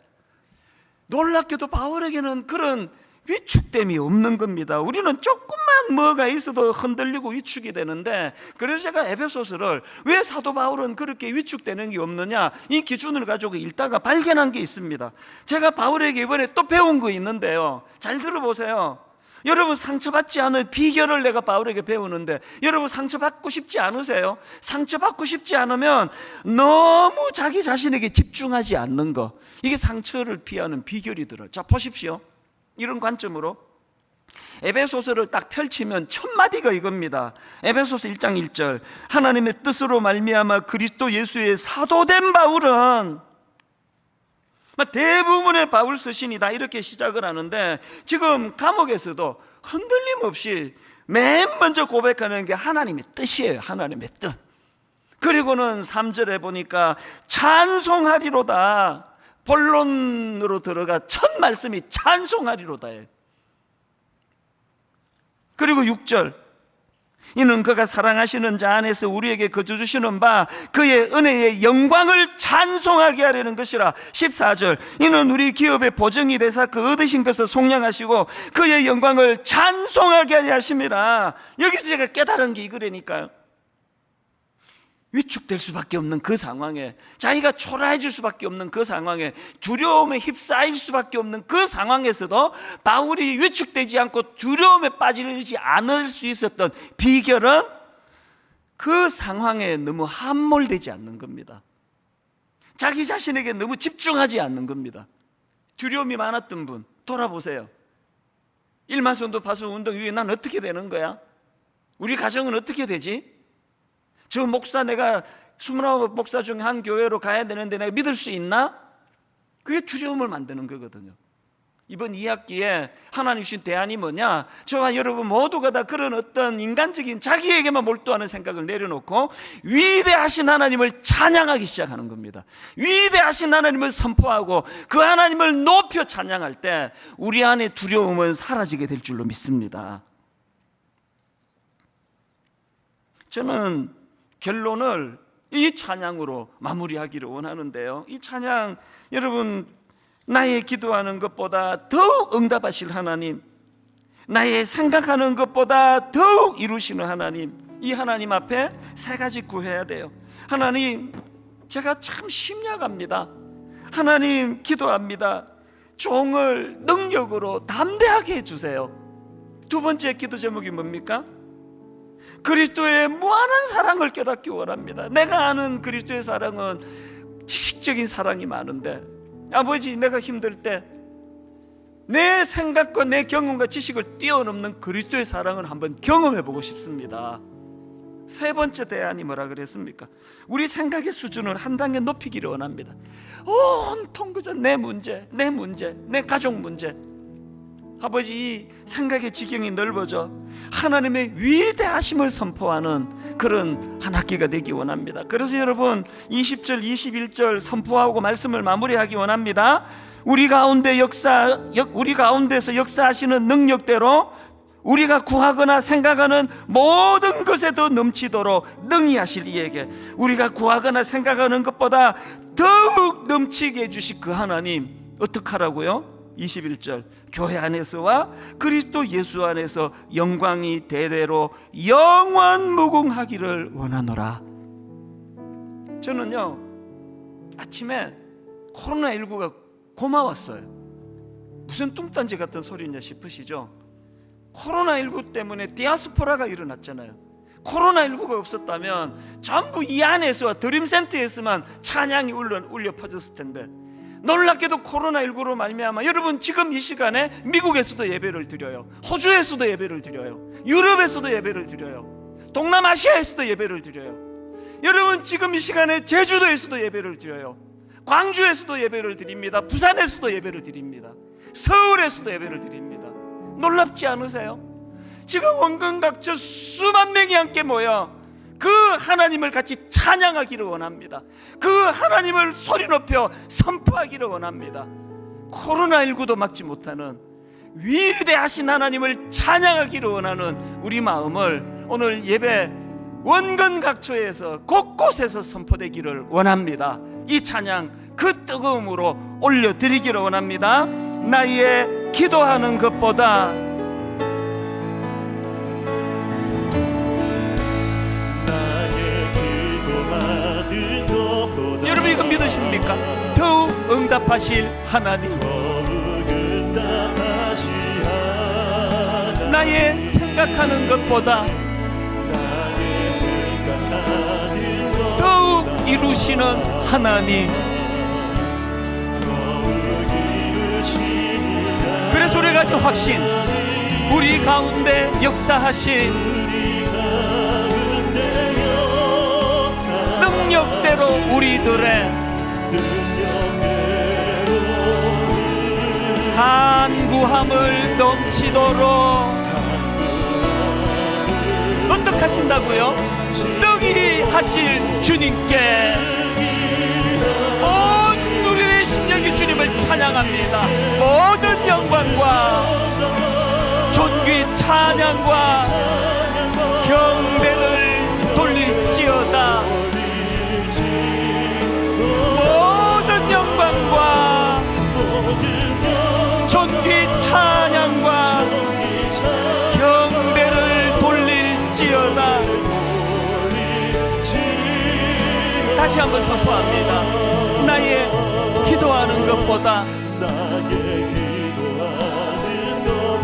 놀랍게도 바울에게는 그런 위축됨이 없는 겁니다. 우리는 조금만 뭐가 있어도 흔들리고 위축이 되는데, 그래서 제가 에베소서를 왜 사도 바울은 그렇게 위축되는 게 없느냐, 이 기준을 가지고 읽다가 발견한 게 있습니다. 제가 바울에게 이번에 또 배운 거 있는데요, 잘 들어보세요. 여러분, 상처받지 않을 비결을 내가 바울에게 배우는데, 여러분 상처받고 싶지 않으세요? 상처받고 싶지 않으면 너무 자기 자신에게 집중하지 않는 거, 이게 상처를 피하는 비결이더라고요. 자, 보십시오. 이런 관점으로 에베소서를 딱 펼치면 첫 마디가 이겁니다. 에베소서 1장 1절, 하나님의 뜻으로 말미암아 그리스도 예수의 사도된 바울은, 대부분의 바울 서신이 다 이렇게 시작을 하는데 지금 감옥에서도 흔들림 없이 맨 먼저 고백하는 게 하나님의 뜻이에요. 하나님의 뜻. 그리고는 3절에 보니까 찬송하리로다. 본론으로 들어가 첫 말씀이 찬송하리로다예요. 그리고 6절, 이는 그가 사랑하시는 자 안에서 우리에게 거저 주시는 바 그의 은혜의 영광을 찬송하게 하려는 것이라. 14절, 이는 우리 기업의 보증이 되사 그 얻으신 것을 속량하시고 그의 영광을 찬송하게 하려 하심이라. 여기서 제가 깨달은 게 이거라니까요. 위축될 수밖에 없는 그 상황에, 자기가 초라해질 수밖에 없는 그 상황에, 두려움에 휩싸일 수밖에 없는 그 상황에서도 바울이 위축되지 않고 두려움에 빠지지 않을 수 있었던 비결은 그 상황에 너무 함몰되지 않는 겁니다. 자기 자신에게 너무 집중하지 않는 겁니다. 두려움이 많았던 분 돌아보세요. 일만성도 파수 운동 이후에 난 어떻게 되는 거야? 우리 가정은 어떻게 되지? 저 목사, 내가 29 목사 중에 한 교회로 가야 되는데 내가 믿을 수 있나? 그게 두려움을 만드는 거거든요. 이번 2학기에 하나님 주신 대안이 뭐냐? 저와 여러분 모두가 다 그런 어떤 인간적인 자기에게만 몰두하는 생각을 내려놓고 위대하신 하나님을 찬양하기 시작하는 겁니다. 위대하신 하나님을 선포하고 그 하나님을 높여 찬양할 때 우리 안에 두려움은 사라지게 될 줄로 믿습니다. 저는 결론을 이 찬양으로 마무리하기를 원하는데요, 이 찬양, 여러분, 나의 기도하는 것보다 더욱 응답하실 하나님, 나의 생각하는 것보다 더욱 이루시는 하나님, 이 하나님 앞에 세 가지 구해야 돼요. 하나님, 제가 참 심약합니다. 하나님, 기도합니다. 종을 능력으로 담대하게 해주세요. 두 번째 기도 제목이 뭡니까? 그리스도의 무한한 사랑을 깨닫기 원합니다. 내가 아는 그리스도의 사랑은 지식적인 사랑이 많은데, 아버지, 내가 힘들 때 내 생각과 내 경험과 지식을 뛰어넘는 그리스도의 사랑을 한번 경험해 보고 싶습니다. 세 번째 대안이 뭐라 그랬습니까? 우리 생각의 수준을 한 단계 높이기를 원합니다. 온통 그저 내 문제, 내 가족 문제. 아버지, 이 생각의 지경이 넓어져 하나님의 위대하심을 선포하는 그런 한 학기가 되기 원합니다. 그래서 여러분, 20절 21절 선포하고 말씀을 마무리하기 원합니다. 우리 가운데서 역사하시는 능력대로 우리가 구하거나 생각하는 모든 것에 더 넘치도록 능히 하실 이에게, 우리가 구하거나 생각하는 것보다 더욱 넘치게 해주실 그 하나님, 어떡하라고요? 21절, 교회 안에서와 그리스도 예수 안에서 영광이 대대로 영원 무궁하기를 원하노라. 저는요, 아침에 코로나19가 고마웠어요. 무슨 뚱딴지 같은 소리냐 싶으시죠? 코로나19 때문에 디아스포라가 일어났잖아요. 코로나19가 없었다면 전부 이 안에서와 드림센터에서만 찬양이 울려 퍼졌을 텐데, 놀랍게도 코로나19로 말미암아 여러분 지금 이 시간에 미국에서도 예배를 드려요. 호주에서도 예배를 드려요. 유럽에서도 예배를 드려요. 동남아시아에서도 예배를 드려요. 여러분 지금 이 시간에 제주도에서도 예배를 드려요. 광주에서도 예배를 드립니다. 부산에서도 예배를 드립니다. 서울에서도 예배를 드립니다. 놀랍지 않으세요? 지금 원근 각처 수만 명이 함께 모여 그 하나님을 같이 찬양하기를 원합니다. 그 하나님을 소리 높여 선포하기를 원합니다. 코로나19도 막지 못하는 위대하신 하나님을 찬양하기를 원하는 우리 마음을 오늘 예배 원근 각처에서 곳곳에서 선포되기를 원합니다. 이 찬양 그 뜨거움으로 올려드리기를 원합니다. 나의 기도하는 것보다 여러분 이거 믿으십니까? 더욱 응답하실 하나님, 나의 생각하는 것보다 더욱 이루시는 하나님. 그래서 우리 가진 확신, 우리 가운데 역사하신 능력대로 우리들의 간구함을 넘치도록 생각하신다고요? 능히 하실 주님께 온 우리의 심령이 주님을 찬양합니다. 모든 영광과 존귀 찬양과 경배를 돌릴지어다. 모든 영광과 존귀 찬양과 경배를 돌릴지어다. 다시 한번 선포합니다. 나의 기도하는 것보다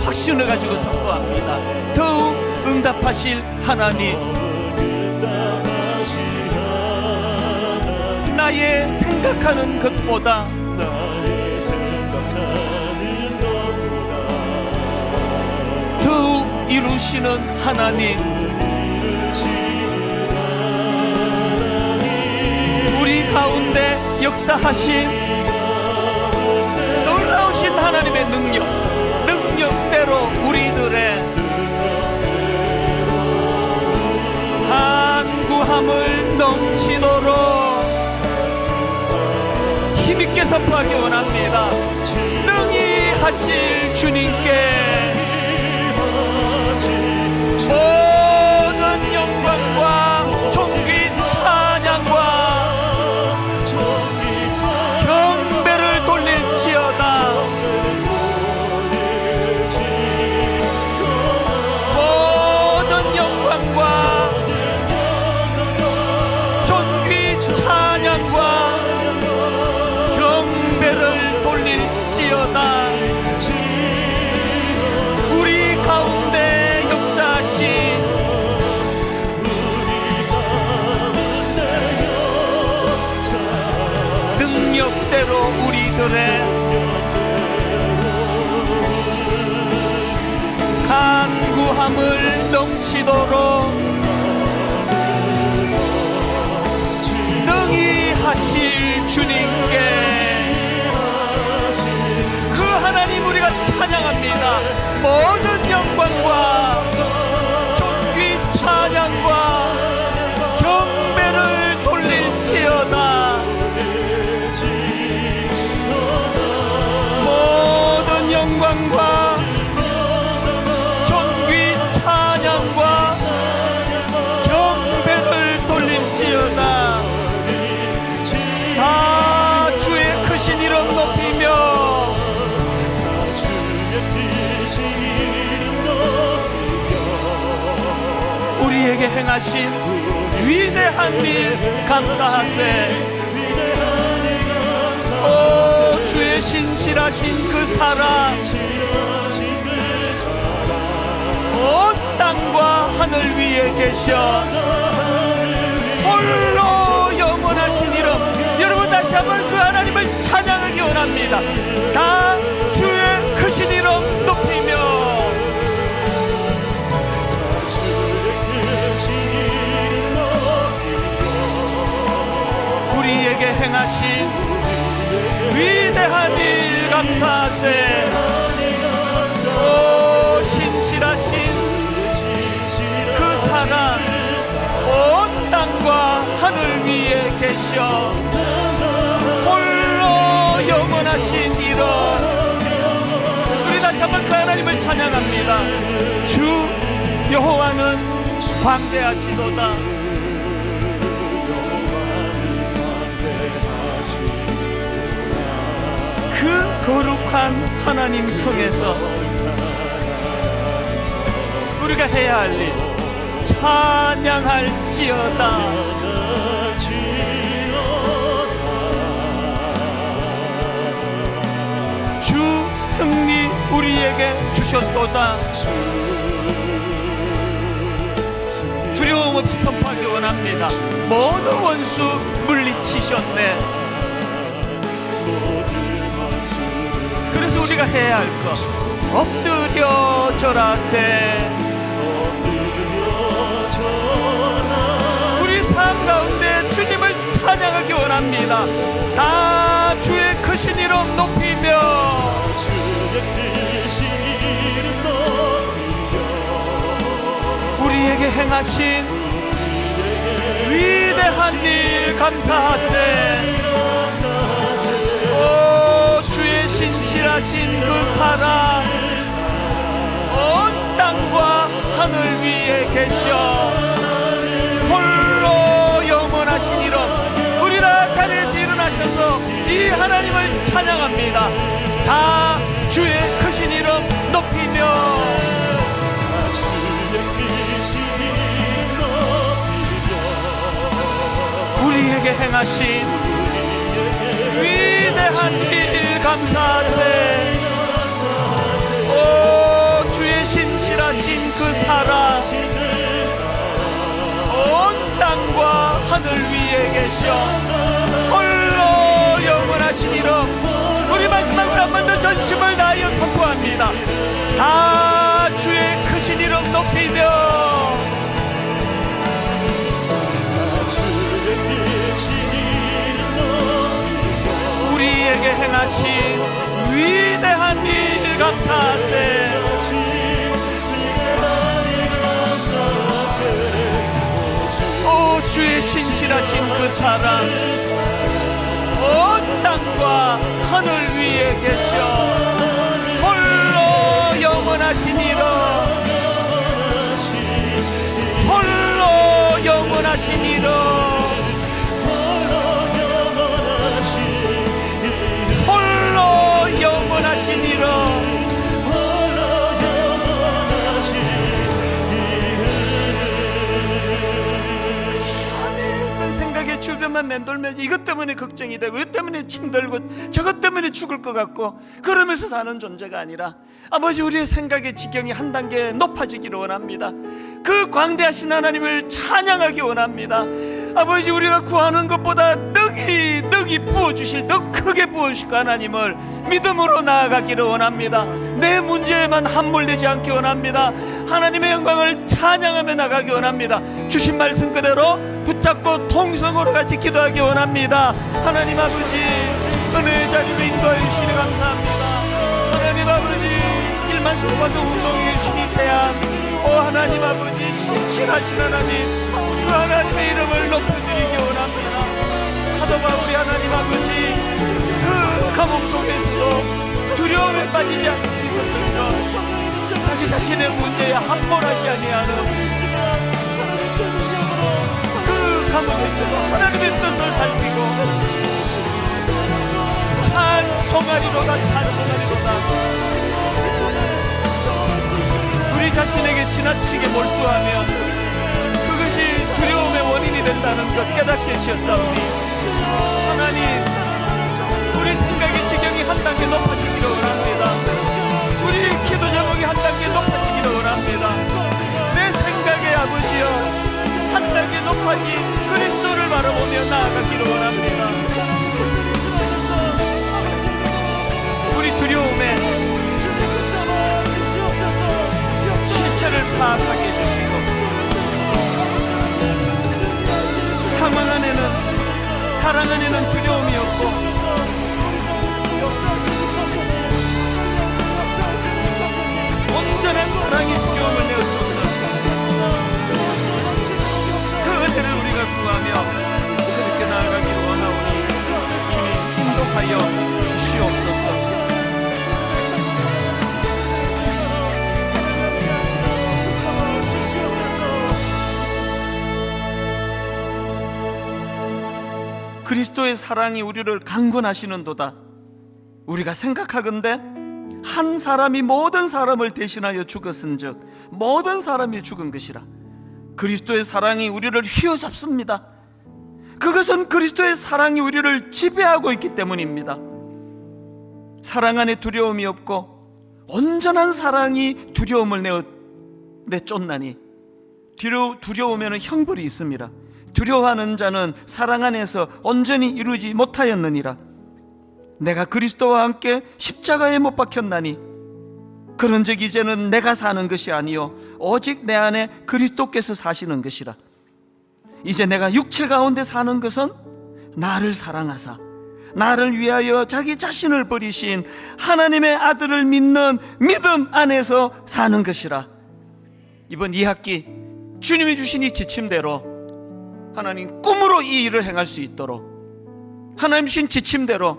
확신을 가지고 선포합니다. 더욱 응답하실 하나님, 나의 생각하는 것보다 더욱 이루시는 하나님, 우리 가운데 역사하신 놀라우신 하나님의 능력대로 우리들의 간구함을 넘치도록 힘있게 선포하기 원합니다. 능히 하실 주님께 모든 영광과 존귀 찬양과 경배를 돌릴지어다. 모든 영광과 존귀 찬양과 경배를 돌릴지어다. 우리 가운데 역사하신 능력대로 우리들의 간구함을 넘치도록 능히 하실 주님께 그 하나님 우리가 찬양합니다. 모든 영광과 존귀 찬양과 경배를 돌릴지어다. 모든 영광과 존귀 찬양과 경배를 돌릴지어다. 다 주의 크신 이름 높이며 우리에게 행하신 위대한 일 감사하세. 오 주의 신실하신 그 사랑, 온 땅과 하늘 위에 계셔 홀로 영원하신 이름. 여러분 다시 한번 그 하나님을 찬양하기 원합니다. 다 주의 크신 이름 높이며 우리에게 행하신 위대한 일 감사하세. 오 신실하신 그 사랑, 온 땅과 하늘 위에 계셔 홀로 영원하신 이름. 우리 다시 한번 그 하나님을 찬양합니다. 주 여호와는 광대하시도다. 그 거룩한 하나님 성에서 우리가 해야 할 일 찬양할지어다. 주 승리 우리에게 주셨도다. 두려움 없이 선포하기 원합니다. 모든 원수 물리치셨네. 그래서 우리가 해야 할 것, 엎드려 절하세. 우리 삶 가운데 주님을 찬양하기 원합니다. 다 주의 크신 이름 높이며 우리의 우리에게 행하신 위대한 일 감사하세. 오 주의 신실하신 그 사랑 온 땅과 하늘 위에 계셔 홀로 영원하신 이름. 우리 다 자리에서 일어나셔서 이 하나님을 찬양합니다. 다 주의 크신 이름 높이며 우리에게 행하신 위대한 일 감사하세. 오 주의 신실하신 그 사랑 온 땅과 하늘 위에 계셔 홀로 영원하신 이름. 우리 마지막으로 한 번 더 전심을 다하여 선포합니다. 다 주의 크신 이름 높이며 우리에게 행하신 위대한 일 감사하세. 오 주의 신실하신 그 사랑 온 땅과 하늘 위에 계셔 홀로 영원하신 이름 홀로 영원하신 이름 홀로 영원하신 이름. 주변만 맴돌면서 이것 때문에 걱정이 되고 이것 때문에 힘들고 저것 때문에 죽을 것 같고 그러면서 사는 존재가 아니라 아버지 우리의 생각의 지경이 한 단계 높아지기를 원합니다. 그 광대하신 하나님을 찬양하기 원합니다. 아버지 우리가 구하는 것보다 능히 부어주실 더 크게 부어주실 그 하나님을 믿음으로 나아가기를 원합니다. 내 문제에만 함몰되지 않기 원합니다. 하나님의 영광을 찬양하며 나가기 원합니다. 주신 말씀 그대로 붙잡고 통성으로 같이 기도하기 원합니다. 하나님 아버지 은혜의 자리로 인도해 주시니 감사합니다. 하나님 아버지 일만 싶어서 운동해 주시니 대한 오 하나님 아버지 신실하신 하나님 그 하나님의 이름을 높여드리기 원합니다. 사도 바울이 하나님 아버지 그 감옥 속에서 두려움에 빠지지 않을 수 있었던 것 자기 자신의 문제에 함몰하지 아니하는 그 감옥에서도 하나님의 뜻을 살피고 찬송하리로다 찬송하리로다. 우리 자신에게 지나치게 몰두하면 그것이 두려움의 원인이 된다는 것 깨닫게 하셨사오니 하나님 우리 생각의 지경이 한 단계 높아지기를 원합니다. 우리 기도 제목이 한 단계 높아지기를 원합니다. 내 생각의 아버지여 한 단계 높아진 그리스도를 바라보며 나아가기를 원합니다. 우리 두려움에 실체를 파악하게 해주시고 상황 안에는 사랑 안에는 두려움이 없고 온전한 사랑이 두려움을 내어주는 그 은혜를 우리가 구하며 그렇게 나아가기를 원하오니 주님 인도하여 주시옵소서. 그리스도의 사랑이 우리를 강권하시는도다. 우리가 생각하건대 한 사람이 모든 사람을 대신하여 죽었은즉 모든 사람이 죽은 것이라. 그리스도의 사랑이 우리를 휘어잡습니다. 그것은 그리스도의 사랑이 우리를 지배하고 있기 때문입니다. 사랑 안에 두려움이 없고 온전한 사랑이 두려움을 내쫓나니 두려우면 형벌이 있습니다. 두려워하는 자는 사랑 안에서 온전히 이루지 못하였느니라. 내가 그리스도와 함께 십자가에 못 박혔나니 그런즉 이제는 내가 사는 것이 아니요 오직 내 안에 그리스도께서 사시는 것이라. 이제 내가 육체 가운데 사는 것은 나를 사랑하사 나를 위하여 자기 자신을 버리신 하나님의 아들을 믿는 믿음 안에서 사는 것이라. 이번 2학기 주님이 주신 이 지침대로 하나님 꿈으로 이 일을 행할 수 있도록 하나님 주신 지침대로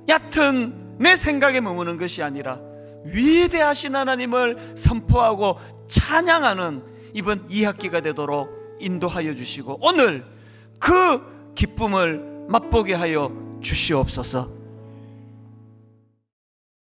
얕은 내 생각에 머무는 것이 아니라 위대하신 하나님을 선포하고 찬양하는 이번 2학기가 되도록 인도하여 주시고 오늘 그 기쁨을 맛보게 하여 주시옵소서.